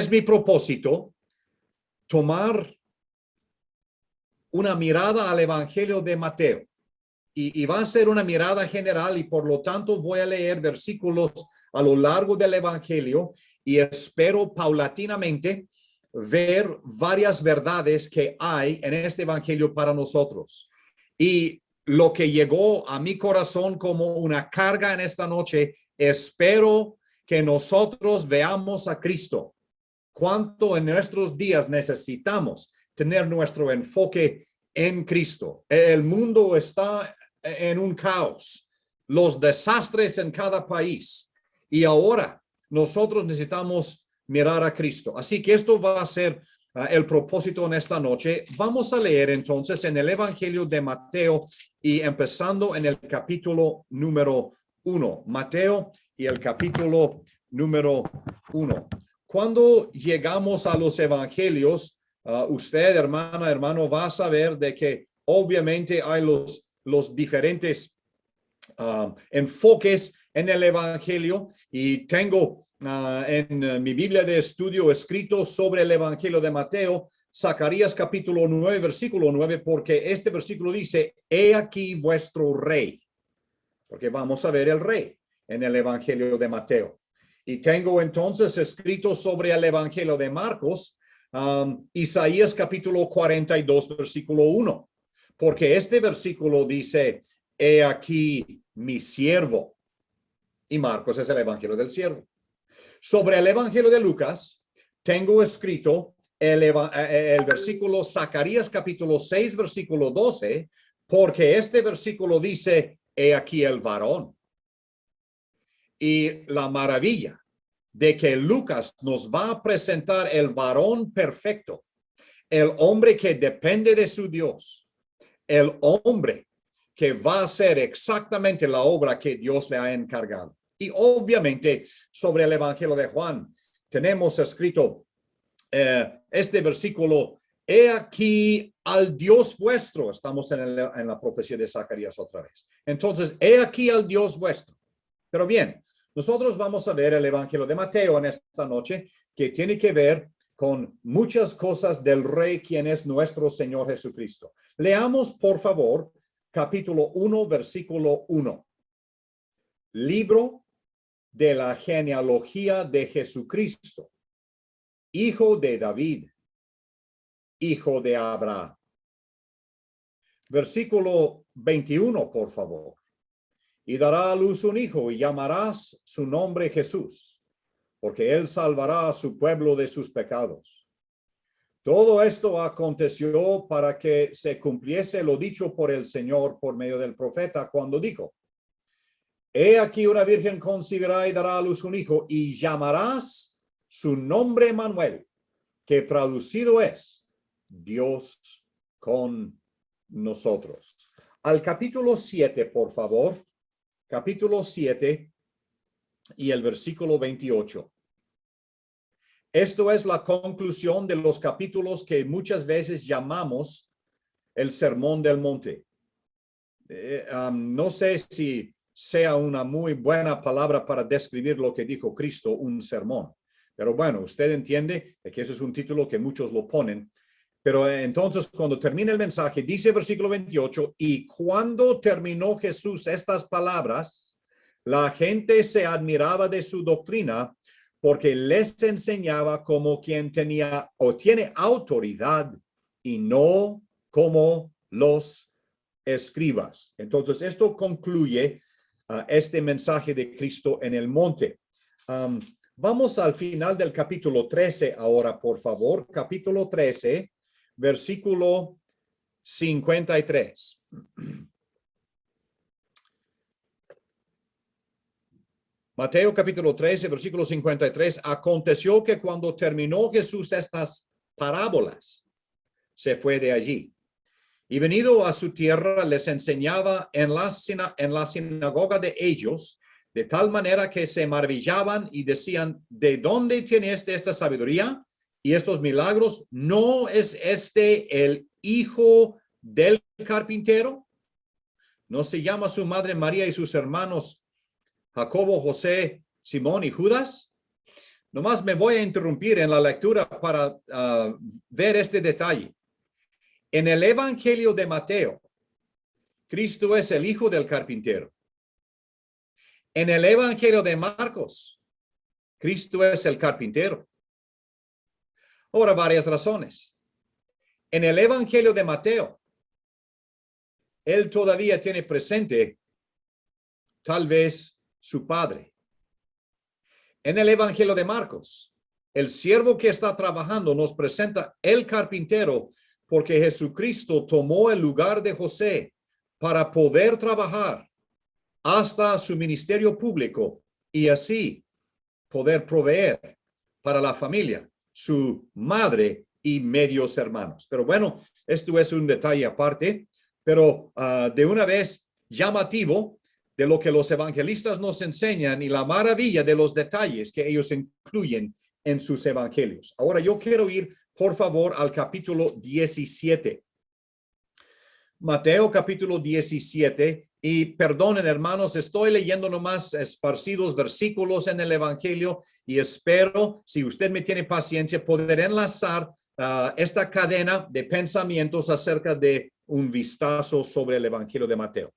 es mi propósito tomar una mirada al Evangelio de Mateo. Y va a ser una mirada general y por lo tanto voy a leer versículos a lo largo del Evangelio y espero paulatinamente ver varias verdades que hay en este Evangelio para nosotros. Y lo que llegó a mi corazón como una carga en esta noche, espero que nosotros veamos a Cristo. Cuánto en nuestros días necesitamos tener nuestro enfoque en Cristo. El mundo está en un caos, los desastres en cada país y ahora nosotros necesitamos mirar a Cristo. Así que esto va a ser el propósito en esta noche. Vamos a leer entonces en el Evangelio de Mateo y empezando en el capítulo número 1. Mateo y el capítulo número 1. Cuando llegamos a los evangelios, usted, hermana, hermano, va a saber de que obviamente hay los diferentes enfoques en el evangelio y tengo en mi Biblia de estudio escrito sobre el evangelio de Mateo, Zacarías capítulo 9, versículo 9, porque este versículo dice, he aquí vuestro rey, porque vamos a ver el rey en el evangelio de Mateo. Y tengo entonces escrito sobre el evangelio de Marcos, Isaías capítulo 42, versículo 1, porque este versículo dice, he aquí mi siervo. Y Marcos es el evangelio del siervo. Sobre el evangelio de Lucas, tengo escrito el versículo Zacarías capítulo 6, versículo 12, porque este versículo dice, he aquí el varón. Y la maravilla de que Lucas nos va a presentar el varón perfecto, el hombre que depende de su Dios, el hombre que va a hacer exactamente la obra que Dios le ha encargado. Y obviamente sobre el evangelio de Juan tenemos escrito este versículo, he aquí al Dios vuestro. Estamos en la profecía de Zacarías otra vez. Entonces, he aquí al Dios vuestro. Pero bien, nosotros vamos a ver el evangelio de Mateo en esta noche, que tiene que ver con muchas cosas del rey, quien es nuestro Señor Jesucristo. Leamos, por favor, capítulo 1, versículo 1. Libro de la genealogía de Jesucristo, hijo de David, hijo de Abraham. Versículo 21, por favor. Y dará a luz un hijo y llamarás su nombre Jesús, porque él salvará a su pueblo de sus pecados. Todo esto aconteció para que se cumpliese lo dicho por el Señor por medio del profeta cuando dijo, he aquí una virgen concebirá y dará a luz un hijo y llamarás su nombre Manuel, que traducido es Dios con nosotros. Al capítulo 7, por favor. Capítulo 7 y el versículo 28. Esto es la conclusión de los capítulos que muchas veces llamamos el Sermón del Monte. No sé si sea una muy buena palabra para describir lo que dijo Cristo, un sermón. Pero bueno, usted entiende que ese es un título que muchos lo ponen. Pero entonces cuando termina el mensaje, dice versículo 28, y cuando terminó Jesús estas palabras, la gente se admiraba de su doctrina porque les enseñaba como quien tenía o tiene autoridad y no como los escribas. Entonces esto concluye este mensaje de Cristo en el monte. Vamos al final del capítulo 13 ahora, por favor. Capítulo 13. Versículo 53. Mateo capítulo 13, versículo 53. Aconteció que cuando terminó Jesús estas parábolas, se fue de allí. Y venido a su tierra, les enseñaba en la sinagoga de ellos, de tal manera que se maravillaban y decían, ¿de dónde tiene esta sabiduría y estos milagros? ¿No es este el hijo del carpintero? ¿No se llama su madre María y sus hermanos Jacobo, José, Simón y Judas? Nomás me voy a interrumpir en la lectura para ver este detalle. En el Evangelio de Mateo, Cristo es el hijo del carpintero. En el Evangelio de Marcos, Cristo es el carpintero. Ahora, varias razones. En el Evangelio de Mateo, él todavía tiene presente tal vez su padre. En el Evangelio de Marcos, el siervo que está trabajando nos presenta el carpintero porque Jesucristo tomó el lugar de José para poder trabajar hasta su ministerio público y así poder proveer para la familia, su madre y medios hermanos. Pero bueno, esto es un detalle aparte, pero de una vez llamativo de lo que los evangelistas nos enseñan y la maravilla de los detalles que ellos incluyen en sus evangelios. Ahora yo quiero ir, por favor, al capítulo 17. Mateo capítulo 17, y perdonen hermanos, estoy leyendo nomás esparcidos versículos en el evangelio y espero, si usted me tiene paciencia, poder enlazar esta cadena de pensamientos acerca de un vistazo sobre el evangelio de Mateo.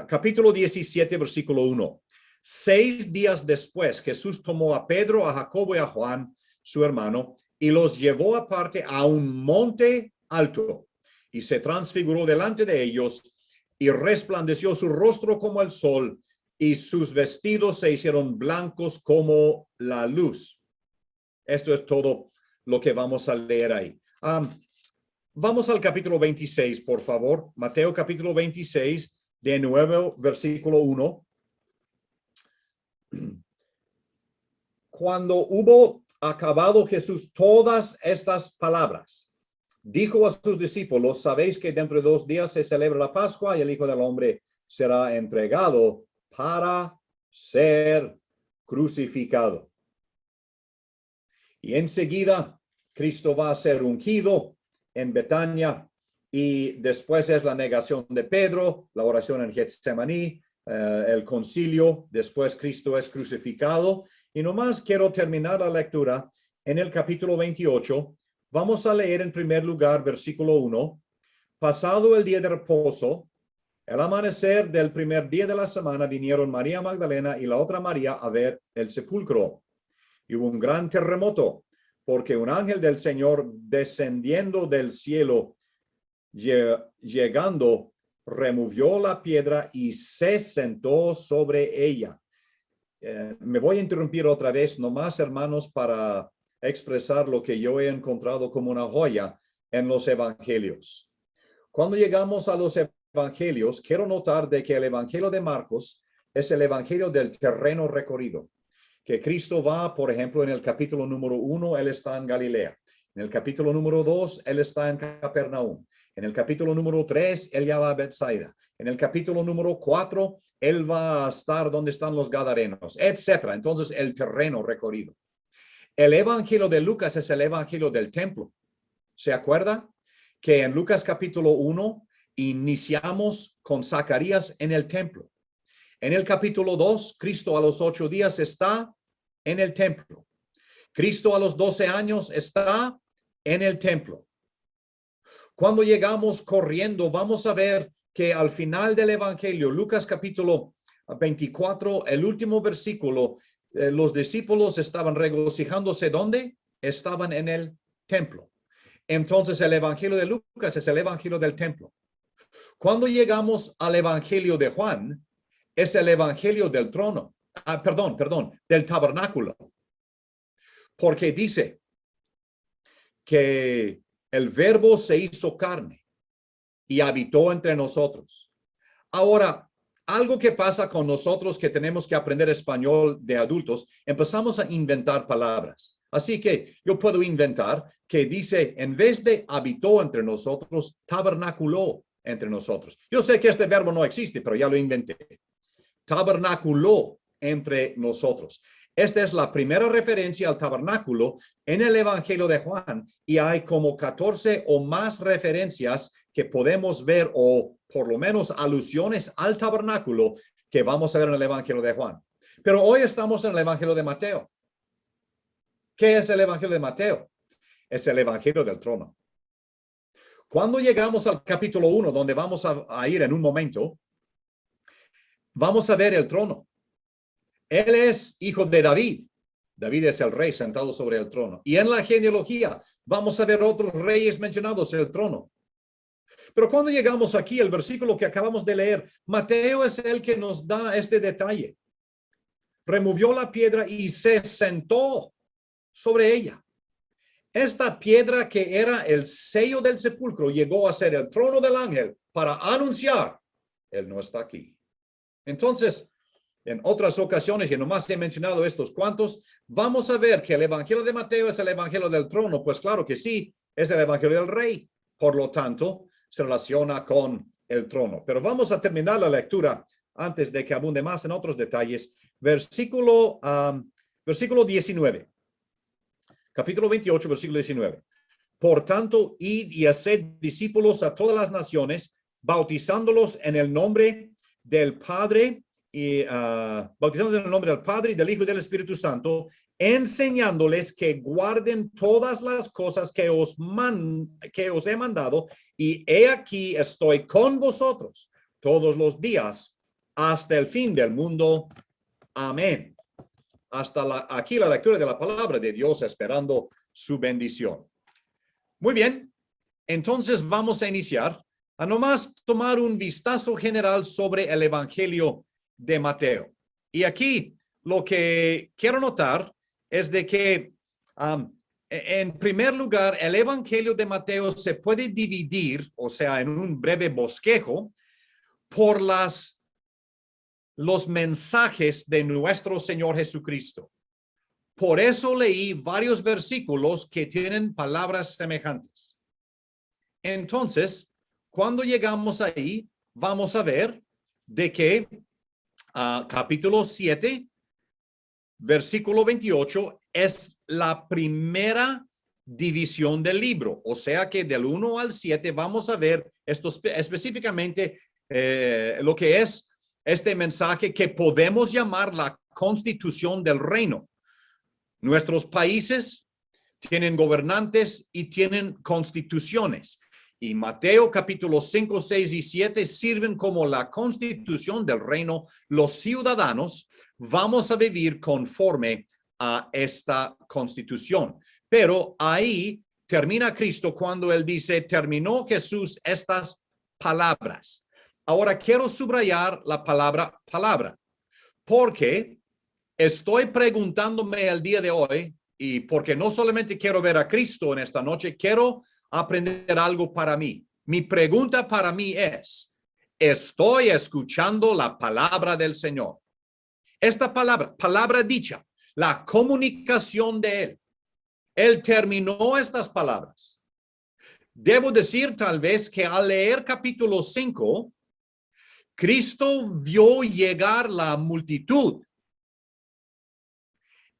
Capítulo 17, versículo 1. 6 días después, Jesús tomó a Pedro, a Jacobo y a Juan, su hermano, y los llevó aparte a un monte alto. Y se transfiguró delante de ellos y resplandeció su rostro como el sol y sus vestidos se hicieron blancos como la luz. Esto es todo lo que vamos a leer ahí. Vamos al capítulo 26, por favor. Mateo capítulo 26, de nuevo, versículo 1. Cuando hubo acabado Jesús todas estas palabras, dijo a sus discípulos, sabéis que dentro de 2 días se celebra la Pascua y el Hijo del Hombre será entregado para ser crucificado. Y enseguida Cristo va a ser ungido en Betania y después es la negación de Pedro, la oración en Getsemaní, el concilio, después Cristo es crucificado. Y nomás quiero terminar la lectura en el capítulo 28. Vamos a leer en primer lugar versículo 1. Pasado el día de reposo, al amanecer del primer día de la semana, vinieron María Magdalena y la otra María a ver el sepulcro. Y hubo un gran terremoto, porque un ángel del Señor descendiendo del cielo, llegando, removió la piedra y se sentó sobre ella. Me voy a interrumpir otra vez, nomás hermanos, para expresar lo que yo he encontrado como una joya en los evangelios. Cuando llegamos a los evangelios, quiero notar de que el evangelio de Marcos es el evangelio del terreno recorrido. Que Cristo va, por ejemplo, en el capítulo número 1, él está en Galilea. En el capítulo número 2, él está en Capernaum. En el capítulo número 3, él ya va a Bethsaida. En el capítulo número 4, él va a estar donde están los gadarenos, etcétera. Entonces, el terreno recorrido. El evangelio de Lucas es el evangelio del templo. ¿Se acuerda? Que en Lucas capítulo 1 iniciamos con Zacarías en el templo. En el capítulo 2, Cristo a los 8 días está en el templo. Cristo a los 12 años está en el templo. Cuando llegamos corriendo, vamos a ver que al final del evangelio, Lucas capítulo 24, el último versículo, los discípulos estaban regocijándose. ¿Dónde? Estaban en el templo. Entonces el evangelio de Lucas es el evangelio del templo. Cuando llegamos al evangelio de Juan, es el evangelio del trono. Del tabernáculo. Porque dice que el verbo se hizo carne y habitó entre nosotros. Ahora, algo que pasa con nosotros que tenemos que aprender español de adultos, empezamos a inventar palabras. Así que yo puedo inventar que dice, en vez de habitó entre nosotros, tabernaculó entre nosotros. Yo sé que este verbo no existe, pero ya lo inventé. Tabernaculó entre nosotros. Esta es la primera referencia al tabernáculo en el evangelio de Juan y hay como 14 o más referencias que podemos ver o por lo menos alusiones al tabernáculo que vamos a ver en el evangelio de Juan. Pero hoy estamos en el evangelio de Mateo. ¿Qué es el Evangelio de Mateo? Es el Evangelio del trono. Cuando llegamos al capítulo 1, donde vamos a ir en un momento, vamos a ver el trono. Él es hijo de David. David es el rey sentado sobre el trono. Y en la genealogía vamos a ver otros reyes mencionados en el trono. Pero cuando llegamos aquí, el versículo que acabamos de leer, Mateo es el que nos da este detalle. Removió la piedra y se sentó sobre ella. Esta piedra que era el sello del sepulcro llegó a ser el trono del ángel para anunciar, él no está aquí. Entonces, en otras ocasiones, y nomás he mencionado estos cuantos, vamos a ver que el Evangelio de Mateo es el Evangelio del trono. Pues claro que sí, es el Evangelio del rey. Por lo tanto, se relaciona con el trono. Pero vamos a terminar la lectura antes de que abunde más en otros detalles. Versículo 19. Capítulo 28, versículo 19. Por tanto, id y haced discípulos a todas las naciones, bautizándolos en el nombre del Padre y bautizándolos en el nombre del Padre y del Hijo y del Espíritu Santo, enseñándoles que guarden todas las cosas que os he mandado, y he aquí estoy con vosotros todos los días hasta el fin del mundo. Amén. Hasta aquí la lectura de la palabra de Dios, esperando su bendición. Muy bien, entonces vamos a iniciar a nomás tomar un vistazo general sobre el Evangelio de Mateo. Y aquí lo que quiero notar es de que, en primer lugar, el Evangelio de Mateo se puede dividir, o sea, en un breve bosquejo, por los mensajes de nuestro Señor Jesucristo. Por eso leí varios versículos que tienen palabras semejantes. Entonces, cuando llegamos ahí, vamos a ver de que capítulo 7, versículo 28, es la primera división del libro. O sea que del 1 al 7 vamos a ver esto específicamente, lo que es este mensaje que podemos llamar la constitución del reino. Nuestros países tienen gobernantes y tienen constituciones. Y Mateo capítulo 5, 6 y 7 sirven como la constitución del reino. Los ciudadanos vamos a vivir conforme a esta constitución. Pero ahí termina Cristo cuando él dice, terminó Jesús estas palabras. Ahora quiero subrayar la palabra, porque estoy preguntándome el día de hoy, y porque no solamente quiero ver a Cristo en esta noche, quiero aprender algo para mí. Mi pregunta para mí es, ¿estoy escuchando la palabra del Señor? Esta palabra dicha, la comunicación de Él. Él terminó estas palabras. Debo decir tal vez que al leer capítulo 5, Cristo vio llegar la multitud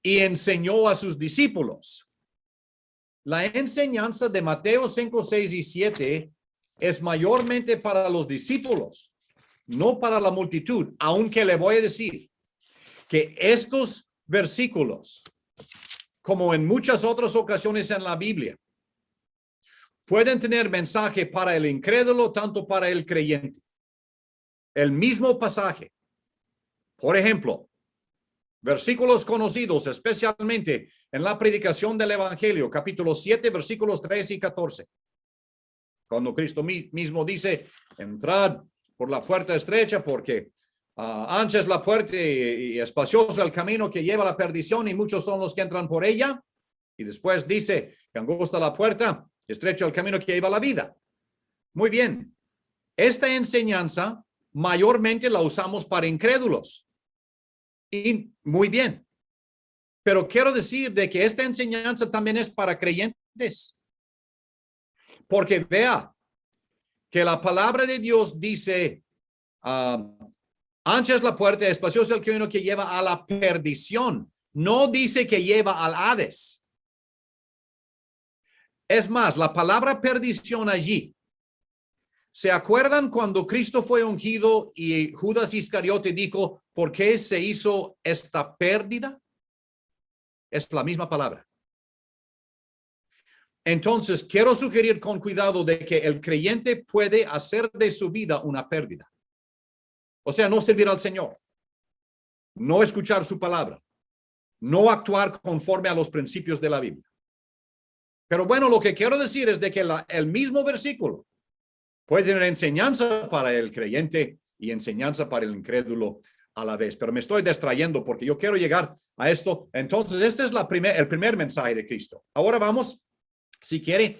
y enseñó a sus discípulos. La enseñanza de Mateo 5, 6 y 7 es mayormente para los discípulos, no para la multitud, aunque le voy a decir que estos versículos, como en muchas otras ocasiones en la Biblia, pueden tener mensaje para el incrédulo, tanto para el creyente. El mismo pasaje. Por ejemplo, versículos conocidos, especialmente en la predicación del Evangelio, capítulo 7, versículos 3 y 14. Cuando Cristo mismo dice, entrad por la puerta estrecha, porque ancha es la puerta y espacioso el camino que lleva a la perdición, y muchos son los que entran por ella. Y después dice, que angosta la puerta, estrecho el camino que lleva a la vida. Muy bien. Esta enseñanza mayormente la usamos para incrédulos. Y muy bien. Pero quiero decir de que esta enseñanza también es para creyentes. Porque vea que la palabra de Dios dice, ancha es la puerta, espacioso el camino que lleva a la perdición. No dice que lleva al Hades. Es más, la palabra perdición allí. ¿Se acuerdan cuando Cristo fue ungido y Judas Iscariote dijo, ¿por qué se hizo esta pérdida? Es la misma palabra. Entonces, quiero sugerir con cuidado de que el creyente puede hacer de su vida una pérdida. O sea, no servir al Señor, no escuchar su palabra, no actuar conforme a los principios de la Biblia. Pero bueno, lo que quiero decir es de que el mismo versículo puede tener enseñanza para el creyente y enseñanza para el incrédulo a la vez. Pero me estoy distrayendo porque yo quiero llegar a esto. Entonces, este es el primer mensaje de Cristo. Ahora vamos, si quiere,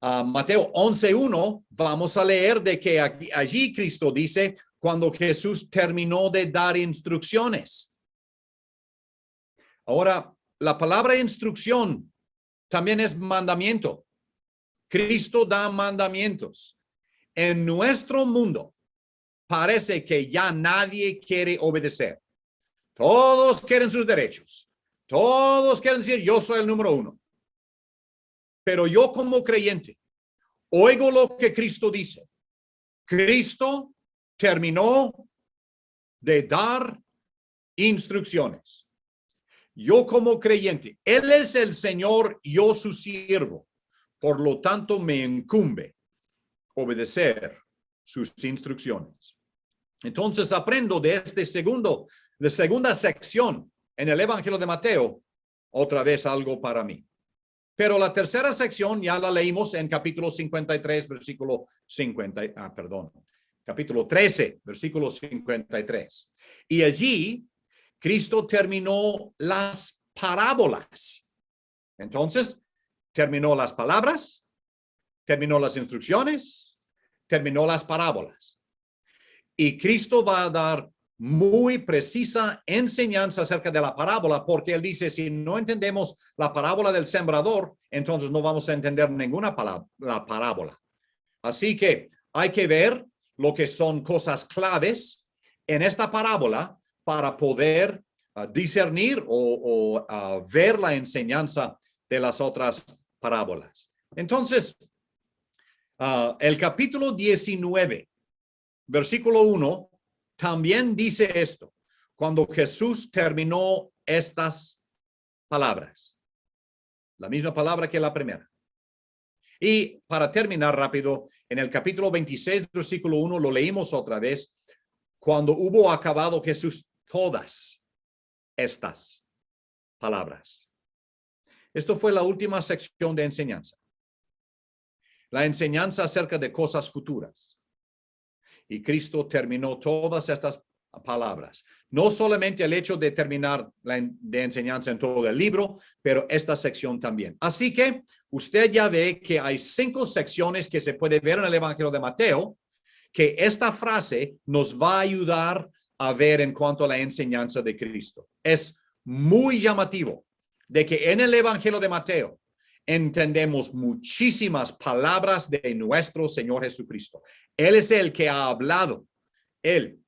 a Mateo 11:1. Vamos a leer de que allí Cristo dice cuando Jesús terminó de dar instrucciones. Ahora, la palabra instrucción también es mandamiento. Cristo da mandamientos. En nuestro mundo parece que ya nadie quiere obedecer. Todos quieren sus derechos. Todos quieren decir, yo soy el número uno. Pero yo como creyente, oigo lo que Cristo dice. Cristo terminó de dar instrucciones. Yo como creyente, Él es el Señor, yo su siervo. Por lo tanto, me incumbe obedecer sus instrucciones. Entonces aprendo de segunda sección en el Evangelio de Mateo, otra vez algo para mí. Pero la tercera sección ya la leímos en capítulo 53, capítulo 13, versículo 53. Y allí Cristo terminó las parábolas. Entonces, terminó las palabras, terminó las instrucciones, terminó las parábolas. Y Cristo va a dar muy precisa enseñanza acerca de la parábola, porque él dice, si no entendemos la parábola del sembrador, entonces no vamos a entender ninguna la parábola. Así que hay que ver lo que son cosas claves en esta parábola para poder discernir o ver la enseñanza de las otras parábolas. Entonces, el capítulo 19, versículo 1, también dice esto, cuando Jesús terminó estas palabras, la misma palabra que la primera. Y para terminar rápido, en el capítulo 26, versículo 1, lo leímos otra vez, cuando hubo acabado Jesús todas estas palabras. Esto fue la última sección de enseñanza. La enseñanza acerca de cosas futuras. Y Cristo terminó todas estas palabras. No solamente el hecho de terminar de enseñanza en todo el libro, pero esta sección también. Así que usted ya ve que hay 5 secciones que se puede ver en el Evangelio de Mateo, que esta frase nos va a ayudar a ver en cuanto a la enseñanza de Cristo. Es muy llamativo de que en el Evangelio de Mateo entendemos muchísimas palabras de nuestro Señor Jesucristo. Él es el que ha hablado. Él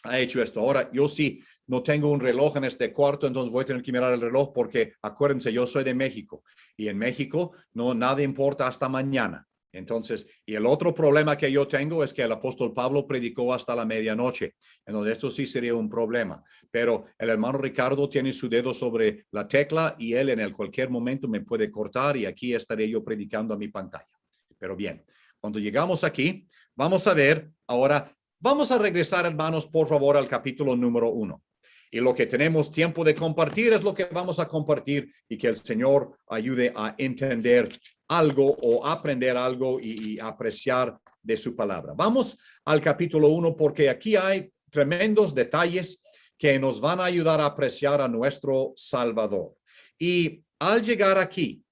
ha hecho esto. Ahora, yo sí no tengo un reloj en este cuarto, entonces voy a tener que mirar el reloj porque acuérdense, yo soy de México y en México no nada importa hasta mañana. Entonces, y el otro problema que yo tengo es que el apóstol Pablo predicó hasta la medianoche. Entonces, esto sí sería un problema. Pero el hermano Ricardo tiene su dedo sobre la tecla y él en cualquier momento me puede cortar y aquí estaré yo predicando a mi pantalla. Pero bien, cuando llegamos aquí, vamos a ver ahora, vamos a regresar, hermanos, por favor, al capítulo número 1. Y lo que tenemos tiempo de compartir es lo que vamos a compartir y que el Señor ayude a entender algo o aprender algo y apreciar de su palabra. Vamos al capítulo 1 porque aquí hay tremendos detalles que nos van a ayudar a apreciar a nuestro Salvador. Y al llegar aquí,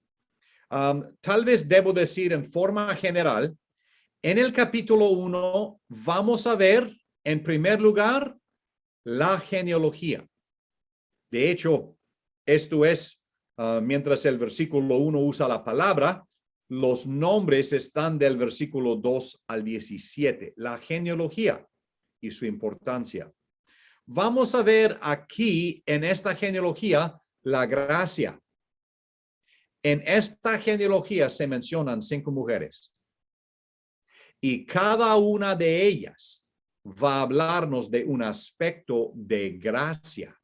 tal vez debo decir en forma general, en el capítulo 1 vamos a ver en primer lugar la genealogía. De hecho, esto es, mientras el versículo 1 usa la palabra, los nombres están del versículo 2 al 17, la genealogía y su importancia. Vamos a ver aquí en esta genealogía la gracia. En esta genealogía se mencionan 5 mujeres y cada una de ellas va a hablarnos de un aspecto de gracia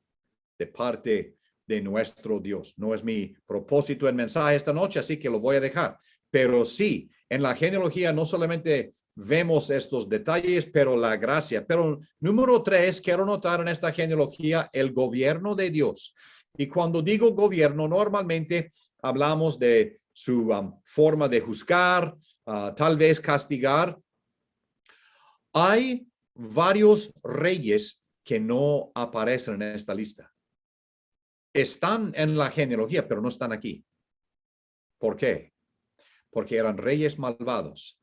de parte de nuestro Dios. No es mi propósito el mensaje esta noche, así que lo voy a dejar. Pero sí, en la genealogía no solamente vemos estos detalles, pero la gracia. Pero número 3, quiero notar en esta genealogía el gobierno de Dios. Y cuando digo gobierno, normalmente hablamos de su forma de juzgar, tal vez castigar. Hay varios reyes que no aparecen en esta lista. Están en la genealogía, pero no están aquí. ¿Por qué? Porque eran reyes malvados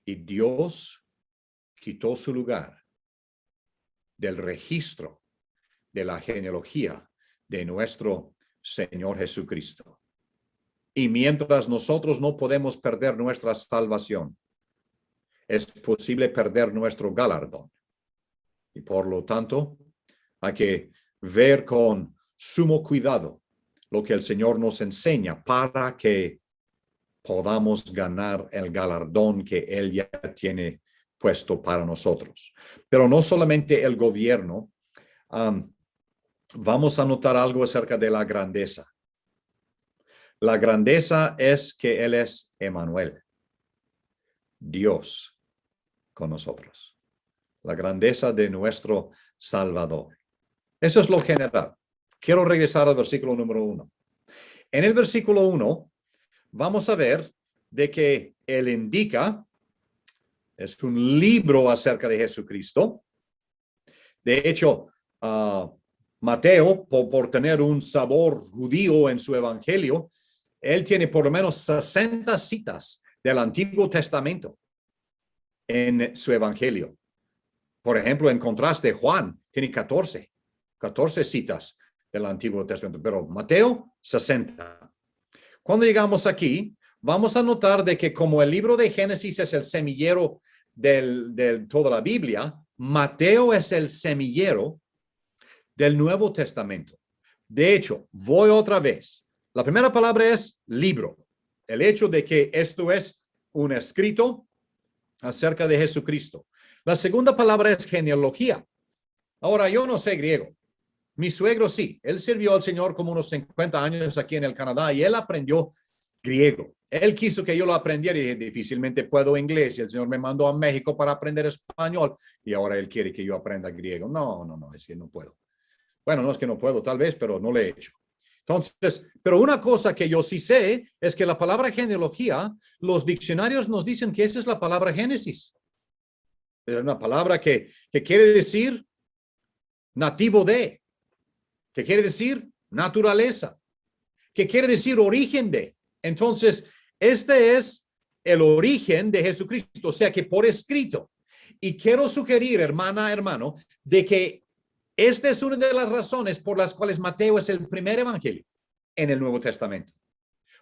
y Dios quitó su lugar del registro de la genealogía de nuestro Señor Jesucristo. Y mientras nosotros no podemos perder nuestra salvación, es posible perder nuestro galardón. Y por lo tanto, hay que ver con sumo cuidado lo que el Señor nos enseña para que podamos ganar el galardón que Él ya tiene puesto para nosotros. Pero no solamente el gobierno, vamos a notar algo acerca de la grandeza. La grandeza es que Él es Emmanuel, Dios con nosotros. La grandeza de nuestro Salvador. Eso es lo general. Quiero regresar al versículo número 1. En el versículo 1 vamos a ver de que Él indica, es un libro acerca de Jesucristo. De hecho, Mateo, por tener un sabor judío en su evangelio, él tiene por lo menos 60 citas del Antiguo Testamento en su evangelio. Por ejemplo, en contraste, Juan tiene 14 citas del Antiguo Testamento, pero Mateo, 60. Cuando llegamos aquí, vamos a notar de que como el libro de Génesis es el semillero de toda la Biblia, Mateo es el semillero del Nuevo Testamento. De hecho, voy otra vez. La primera palabra es libro. El hecho de que esto es un escrito acerca de Jesucristo. La segunda palabra es genealogía. Ahora, yo no sé griego. Mi suegro sí. Él sirvió al Señor como unos 50 años aquí en el Canadá y él aprendió griego. Él quiso que yo lo aprendiera y dije, difícilmente puedo inglés. Y el Señor me mandó a México para aprender español y ahora él quiere que yo aprenda griego. No, es que no puedo. Bueno, no es que no puedo, tal vez, pero no lo he hecho. Entonces, pero una cosa que yo sí sé es que la palabra genealogía, los diccionarios nos dicen que esa es la palabra Génesis. Es una palabra que quiere decir nativo de, que quiere decir naturaleza, que quiere decir origen de. Entonces, este es el origen de Jesucristo, o sea que por escrito. Y quiero sugerir, hermana, hermano, de que esta es una de las razones por las cuales Mateo es el primer evangelio en el Nuevo Testamento.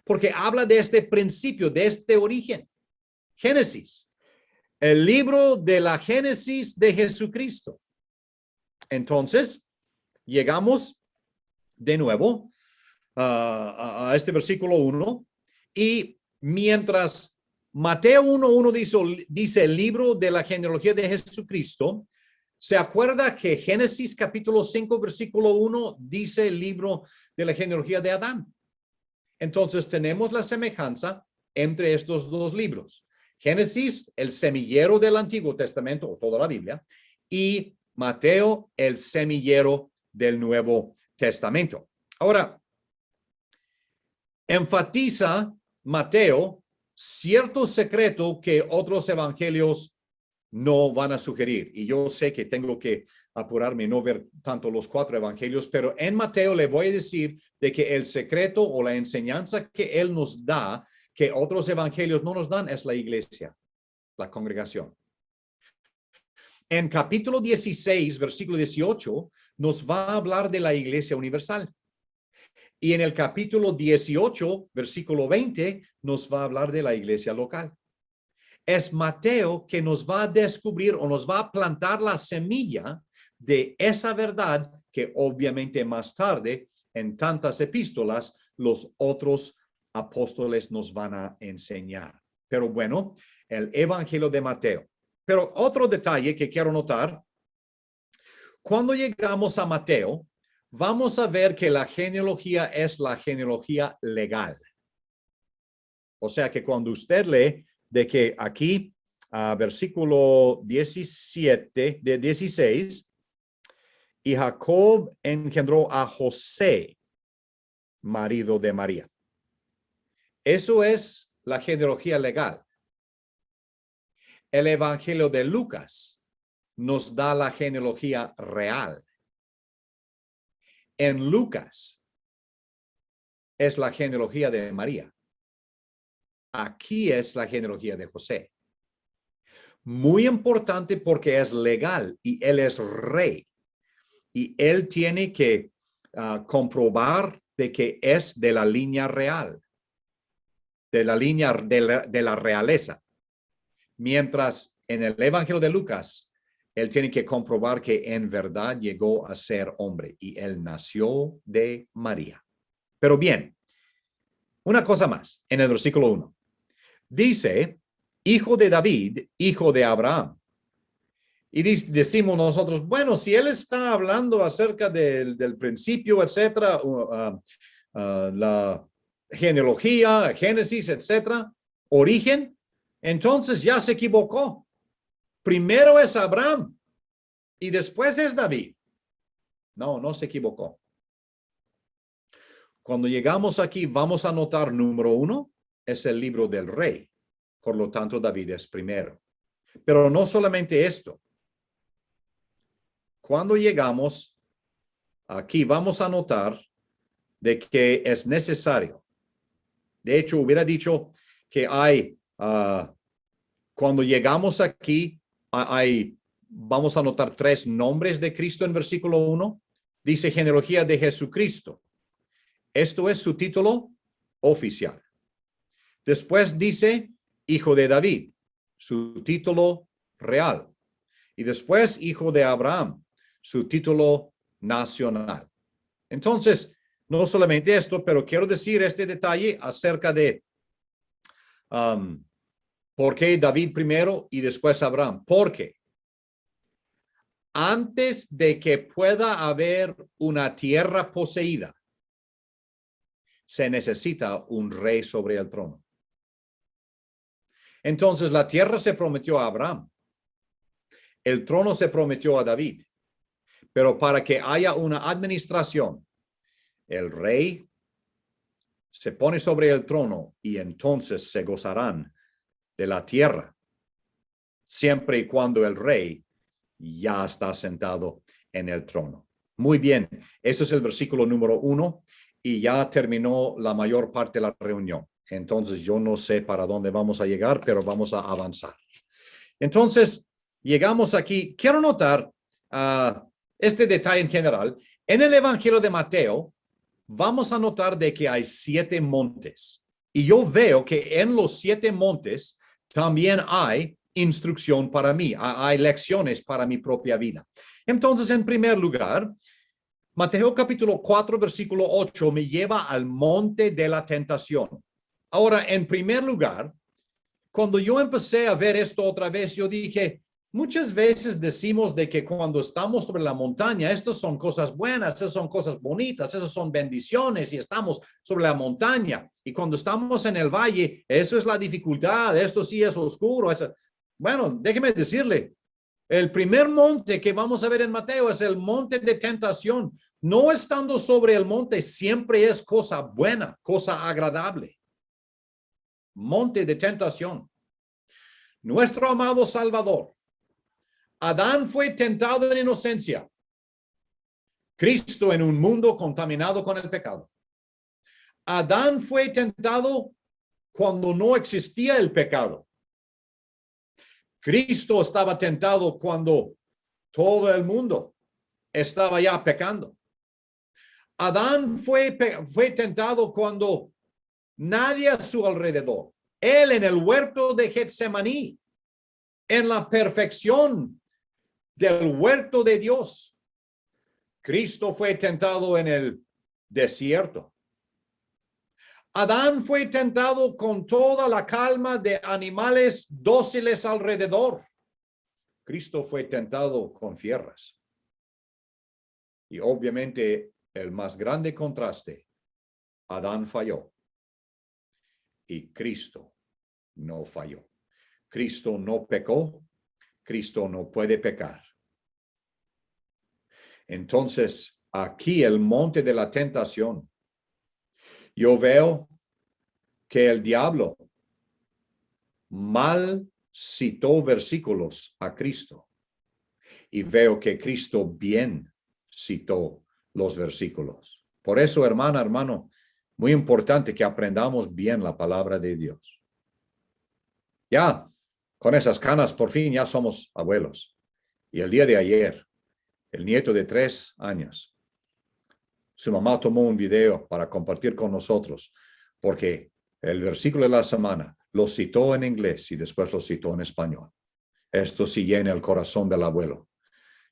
Porque habla de este principio, de este origen. Génesis. El libro de la Génesis de Jesucristo. Entonces, llegamos de nuevo a este versículo 1. Y mientras Mateo 1:1 dice el libro de la genealogía de Jesucristo, ¿se acuerda que Génesis capítulo 5, versículo 1 dice el libro de la genealogía de Adán? Entonces tenemos la semejanza entre estos dos libros. Génesis, el semillero del Antiguo Testamento, o toda la Biblia, y Mateo, el semillero del Nuevo Testamento. Ahora, enfatiza Mateo cierto secreto que otros evangelios no van a sugerir. Y yo sé que tengo que apurarme, no ver tanto los 4 evangelios, pero en Mateo le voy a decir de que el secreto o la enseñanza que él nos da, que otros evangelios no nos dan, es la iglesia, la congregación. En capítulo 16, versículo 18, nos va a hablar de la iglesia universal. Y en el capítulo 18, versículo 20, nos va a hablar de la iglesia local. Es Mateo que nos va a descubrir o nos va a plantar la semilla de esa verdad que obviamente más tarde en tantas epístolas los otros apóstoles nos van a enseñar. Pero bueno, el evangelio de Mateo. Pero otro detalle que quiero notar, cuando llegamos a Mateo, vamos a ver que la genealogía es la genealogía legal. O sea que cuando usted lee de que aquí, versículo 17, de 16, y Jacob engendró a José, marido de María. Eso es la genealogía legal. El Evangelio de Lucas nos da la genealogía real. En Lucas es la genealogía de María. Aquí es la genealogía de José. Muy importante porque es legal y él es rey. Y él tiene que comprobar de que es de la línea real, de la línea de la realeza. Mientras en el Evangelio de Lucas, él tiene que comprobar que en verdad llegó a ser hombre y él nació de María. Pero bien, una cosa más en el versículo 1. Dice, hijo de David, hijo de Abraham. Y decimos nosotros, bueno, si él está hablando acerca del principio, etcétera, la genealogía, Génesis, etcétera, origen, entonces ya se equivocó. Primero es Abraham y después es David. No, no se equivocó. Cuando llegamos aquí, vamos a notar número 1, es el libro del rey. Por lo tanto, David es primero. Pero no solamente esto. Cuando llegamos aquí, vamos a notar de que es necesario. De hecho, hubiera dicho que hay, cuando llegamos aquí, vamos a notar 3 nombres de Cristo en versículo 1. Dice genealogía de Jesucristo. Esto es su título oficial. Después dice hijo de David, su título real. Y después hijo de Abraham, su título nacional. Entonces, no solamente esto, pero quiero decir este detalle acerca de por qué David primero y después Abraham. Porque antes de que pueda haber una tierra poseída, se necesita un rey sobre el trono. Entonces, la tierra se prometió a Abraham. El trono se prometió a David. Pero para que haya una administración, el rey se pone sobre el trono y entonces se gozarán de la tierra, siempre y cuando el rey ya está sentado en el trono. Muy bien, eso es el versículo número 1 y ya terminó la mayor parte de la reunión. Entonces yo no sé para dónde vamos a llegar, pero vamos a avanzar. Entonces, llegamos aquí. Quiero notar este detalle en general. En el Evangelio de Mateo, vamos a notar de que hay 7 montes. Y yo veo que en los 7 montes también hay instrucción para mí, hay lecciones para mi propia vida. Entonces, en primer lugar, Mateo capítulo 4, versículo 8 me lleva al monte de la tentación. Ahora, en primer lugar, cuando yo empecé a ver esto otra vez, yo dije, muchas veces decimos de que cuando estamos sobre la montaña, estas son cosas buenas, esas son cosas bonitas, esas son bendiciones y estamos sobre la montaña. Y cuando estamos en el valle, eso es la dificultad, esto sí es oscuro. Bueno, déjeme decirle, el primer monte que vamos a ver en Mateo es el monte de tentación. No estando sobre el monte siempre es cosa buena, cosa agradable. Monte de tentación. Nuestro amado Salvador. Adán fue tentado en inocencia. Cristo en un mundo contaminado con el pecado. Adán fue tentado cuando no existía el pecado. Cristo estaba tentado cuando todo el mundo estaba ya pecando. Adán fue tentado cuando nadie a su alrededor. Él en el huerto de Getsemaní, en la perfección del huerto de Dios. Cristo fue tentado en el desierto. Adán fue tentado con toda la calma de animales dóciles alrededor. Cristo fue tentado con fieras. Y obviamente el más grande contraste. Adán falló y Cristo no falló. Cristo no pecó, Cristo no puede pecar. Entonces, aquí el monte de la tentación, yo veo que el diablo mal citó versículos a Cristo y veo que Cristo bien citó los versículos. Por eso, hermana, hermano, muy importante que aprendamos bien la palabra de Dios. Ya, con esas canas, por fin ya somos abuelos. Y el día de ayer, el nieto de 3 años, su mamá tomó un video para compartir con nosotros, porque el versículo de la semana lo citó en inglés y después lo citó en español. Esto sí llena el corazón del abuelo,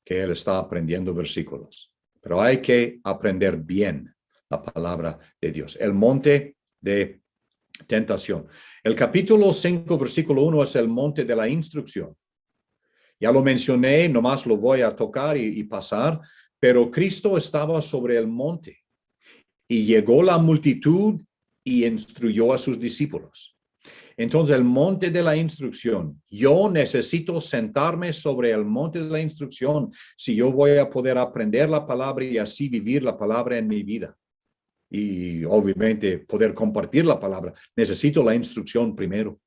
que él está aprendiendo versículos. Pero hay que aprender bien la palabra de Dios. El monte de tentación. El capítulo 5, versículo 1 es el monte de la instrucción. Ya lo mencioné, nomás lo voy a tocar y pasar, pero Cristo estaba sobre el monte y llegó la multitud y instruyó a sus discípulos. Entonces, el monte de la instrucción, yo necesito sentarme sobre el monte de la instrucción si yo voy a poder aprender la palabra y así vivir la palabra en mi vida. Y obviamente poder compartir la palabra. Necesito la instrucción primero.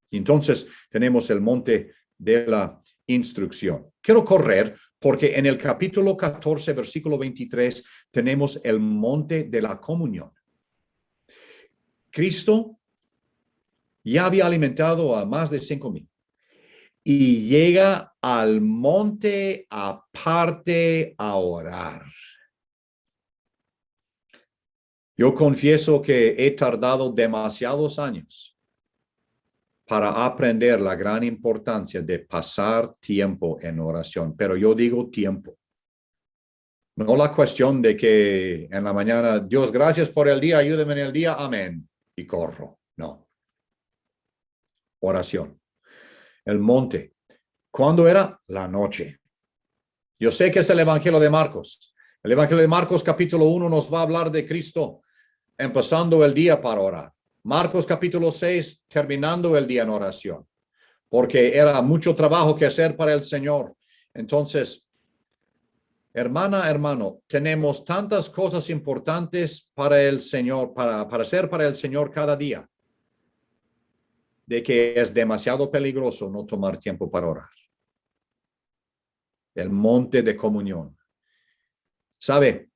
Entonces, tenemos el monte de la instrucción. Quiero correr porque en el capítulo 14, versículo 23, tenemos el monte de la comunión. Cristo ya había alimentado a más de 5,000 y llega al monte aparte a orar. Yo confieso que he tardado demasiados años para aprender la gran importancia de pasar tiempo en oración. Pero yo digo tiempo. No la cuestión de que en la mañana, Dios, gracias por el día, ayúdame en el día, amén, y corro. No. Oración. El monte. ¿Cuándo era? La noche. Yo sé que es el Evangelio de Marcos. El Evangelio de Marcos capítulo 1 nos va a hablar de Cristo empezando el día para orar. Marcos capítulo 6, terminando el día en oración, porque era mucho trabajo que hacer para el Señor. Entonces, hermana, hermano, tenemos tantas cosas importantes para el Señor, para hacer para el Señor cada día, de que es demasiado peligroso no tomar tiempo para orar. El monte de comunión. ¿Sabe?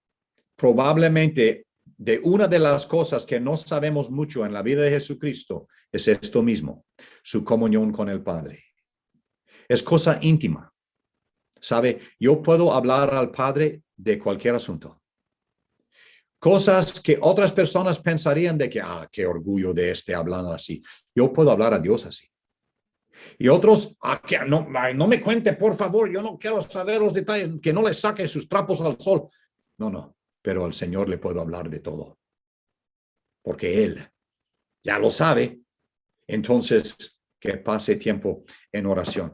Probablemente de una de las cosas que no sabemos mucho en la vida de Jesucristo es esto mismo, su comunión con el Padre. Es cosa íntima. ¿Sabe? Yo puedo hablar al Padre de cualquier asunto. Cosas que otras personas pensarían de que, qué orgullo de hablando así. Yo puedo hablar a Dios así. Y otros, que no me cuente, por favor, yo no quiero saber los detalles, que no le saque sus trapos al sol. No, pero al Señor le puedo hablar de todo. Porque Él ya lo sabe. Entonces, que pase tiempo en oración.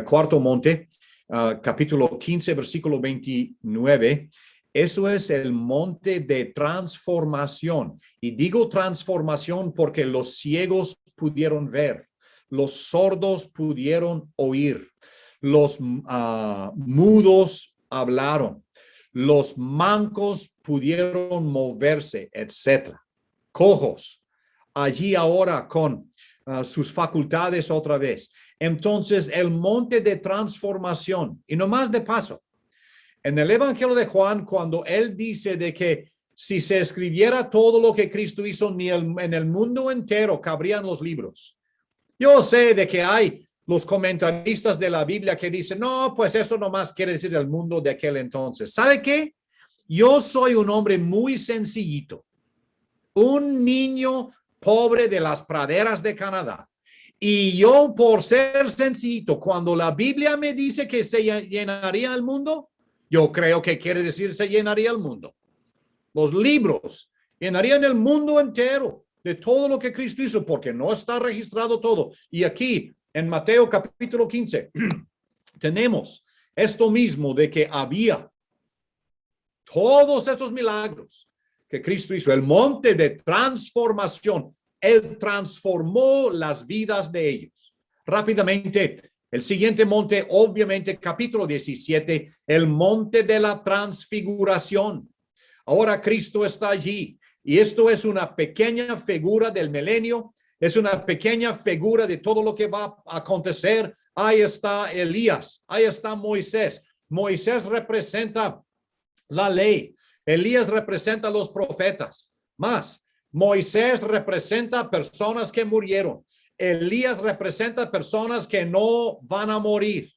Cuarto monte, capítulo 15, versículo 29. Eso es el monte de transformación. Y digo transformación porque los ciegos pudieron ver, los sordos pudieron oír, los mudos hablaron, los mancos pudieron moverse, etcétera. Cojos, allí ahora con sus facultades otra vez. Entonces, el monte de transformación, y no más de paso, en el Evangelio de Juan, cuando él dice de que si se escribiera todo lo que Cristo hizo en el mundo entero, cabrían los libros. Yo sé de que hay los comentaristas de la Biblia que dicen, no, pues eso nomás quiere decir el mundo de aquel entonces. ¿Sabe qué? Yo soy un hombre muy sencillito, un niño pobre de las praderas de Canadá. Y yo, por ser sencillito, cuando la Biblia me dice que se llenaría el mundo, yo creo que quiere decir se llenaría el mundo. Los libros llenarían el mundo entero de todo lo que Cristo hizo, porque no está registrado todo. Y aquí, en Mateo capítulo 15, tenemos esto mismo de que había todos esos milagros que Cristo hizo, el monte de transformación, Él transformó las vidas de ellos. Rápidamente, el siguiente monte, obviamente, capítulo 17, el monte de la transfiguración. Ahora Cristo está allí y esto es una pequeña figura del milenio, es una pequeña figura de todo lo que va a acontecer. Ahí está Elías, ahí está Moisés. Moisés representa la ley, Elías representa los profetas. Más, Moisés representa personas que murieron. Elías representa personas que no van a morir.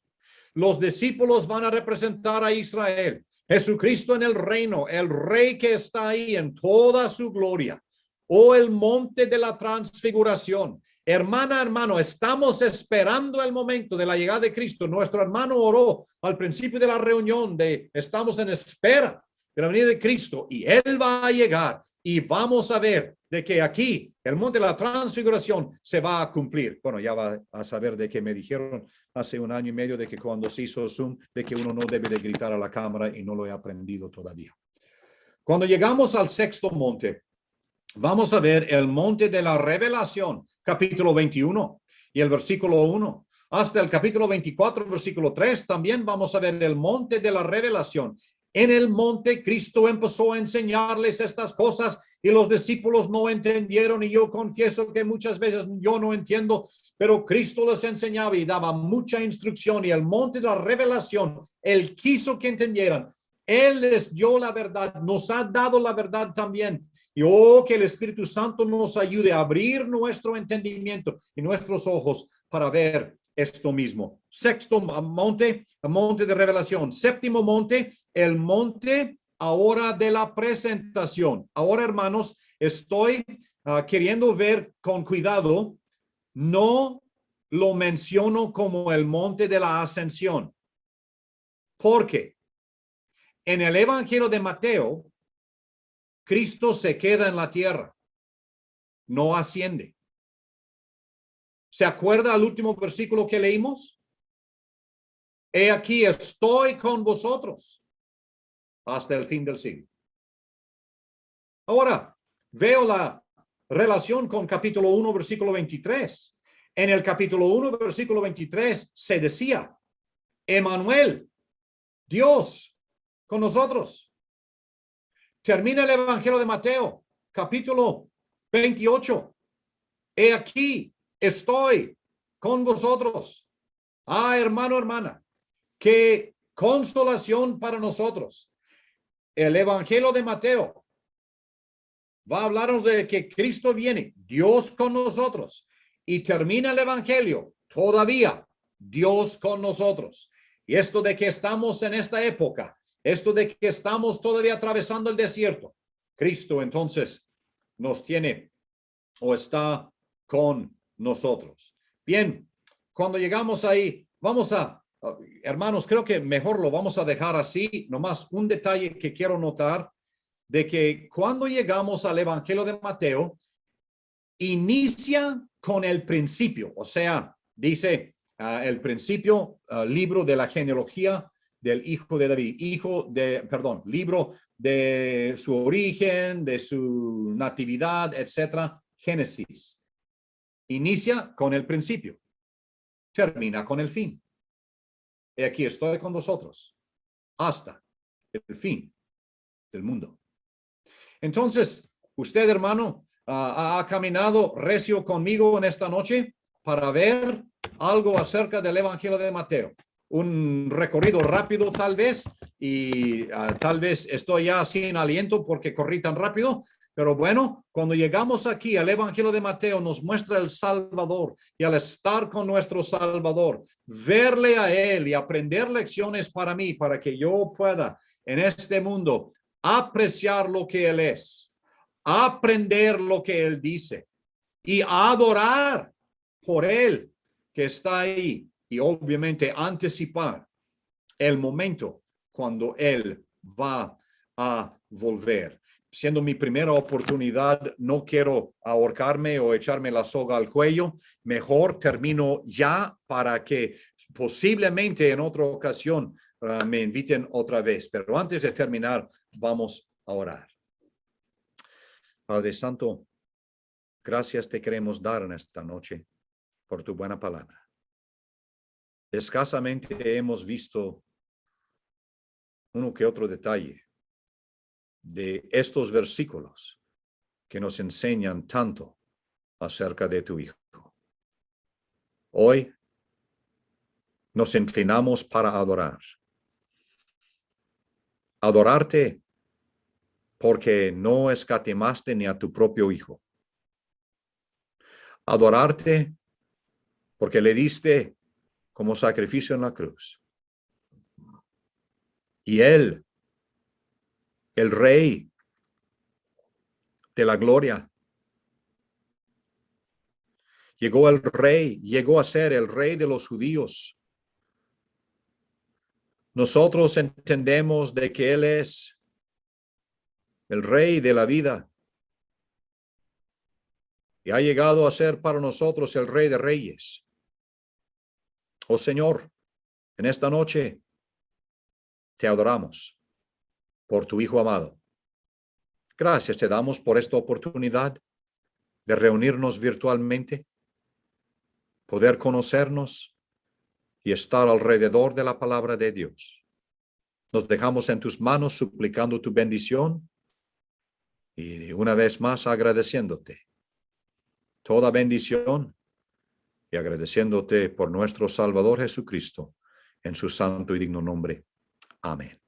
Los discípulos van a representar a Israel. Jesucristo en el reino, el rey que está ahí en toda su gloria. O el monte de la transfiguración. Hermana, hermano, estamos esperando el momento de la llegada de Cristo. Nuestro hermano oró al principio de la reunión de estamos en espera de la venida de Cristo y Él va a llegar y vamos a ver de que aquí el monte de la transfiguración se va a cumplir. Bueno, ya va a saber de que me dijeron hace 1 año y medio de que cuando se hizo Zoom, de que uno no debe de gritar a la cámara y no lo he aprendido todavía. Cuando llegamos al sexto monte, vamos a ver el monte de la revelación, capítulo 21 y el versículo 1. Hasta el capítulo 24, versículo 3, también vamos a ver el monte de la revelación. En el monte Cristo empezó a enseñarles estas cosas y los discípulos no entendieron y yo confieso que muchas veces yo no entiendo, pero Cristo les enseñaba y daba mucha instrucción y el monte de la revelación, Él quiso que entendieran. Él les dio la verdad, nos ha dado la verdad también. Y que el Espíritu Santo nos ayude a abrir nuestro entendimiento y nuestros ojos para ver esto mismo. Sexto monte, el monte de revelación. Séptimo monte, el monte ahora de la presentación. Ahora, hermanos, estoy queriendo ver con cuidado. No lo menciono como el monte de la ascensión. Porque en el Evangelio de Mateo, Cristo se queda en la tierra, no asciende. ¿Se acuerda al último versículo que leímos? He aquí, estoy con vosotros hasta el fin del siglo. Ahora, veo la relación con capítulo 1, versículo 23. En el capítulo 1, versículo 23, se decía, Emmanuel, Dios con nosotros. Termina el Evangelio de Mateo, capítulo 28. He aquí, estoy con vosotros. Hermano, hermana, qué consolación para nosotros. El Evangelio de Mateo va a hablarnos de que Cristo viene, Dios con nosotros, y termina el Evangelio, todavía Dios con nosotros. Y esto de que estamos en esta época, esto de que estamos todavía atravesando el desierto, Cristo entonces nos tiene o está con nosotros. Bien, cuando llegamos ahí, vamos hermanos, creo que mejor lo vamos a dejar así. Nomás un detalle que quiero notar, de que cuando llegamos al Evangelio de Mateo, inicia con el principio, o sea, dice el principio, libro de la genealogía del hijo de David, libro de su origen, de su natividad, etcétera, Génesis. Inicia con el principio, termina con el fin. Y aquí estoy con vosotros hasta el fin del mundo. Entonces, usted, hermano, ha caminado recio conmigo en esta noche para ver algo acerca del Evangelio de Mateo. Un recorrido rápido tal vez, y tal vez estoy ya sin aliento porque corrí tan rápido, pero bueno, cuando llegamos aquí al Evangelio de Mateo nos muestra el Salvador, y al estar con nuestro Salvador, verle a Él y aprender lecciones para mí, para que yo pueda en este mundo apreciar lo que Él es, aprender lo que Él dice y adorar por Él que está ahí, y obviamente anticipar el momento cuando Él va a volver. Siendo mi primera oportunidad, no quiero ahorcarme o echarme la soga al cuello. Mejor termino ya para que posiblemente en otra ocasión me inviten otra vez. Pero antes de terminar, Vamos a orar. Padre Santo, gracias te queremos dar en esta noche por tu buena palabra. Escasamente hemos visto uno que otro detalle de estos versículos que nos enseñan tanto acerca de tu Hijo. Hoy nos inclinamos para adorar. Adorarte porque no escatimaste ni a tu propio Hijo. Adorarte porque le diste como sacrificio en la cruz. Y Él, el Rey de la gloria, llegó a ser el Rey de los judíos. Nosotros entendemos de que Él es el Rey de la vida. Y ha llegado a ser para nosotros el Rey de Reyes. Oh Señor, en esta noche te adoramos por tu Hijo amado. Gracias te damos por esta oportunidad de reunirnos virtualmente, poder conocernos y estar alrededor de la palabra de Dios. Nos dejamos en tus manos suplicando tu bendición y una vez más agradeciéndote toda bendición y agradeciéndote por nuestro Salvador Jesucristo en su santo y digno nombre. Amén.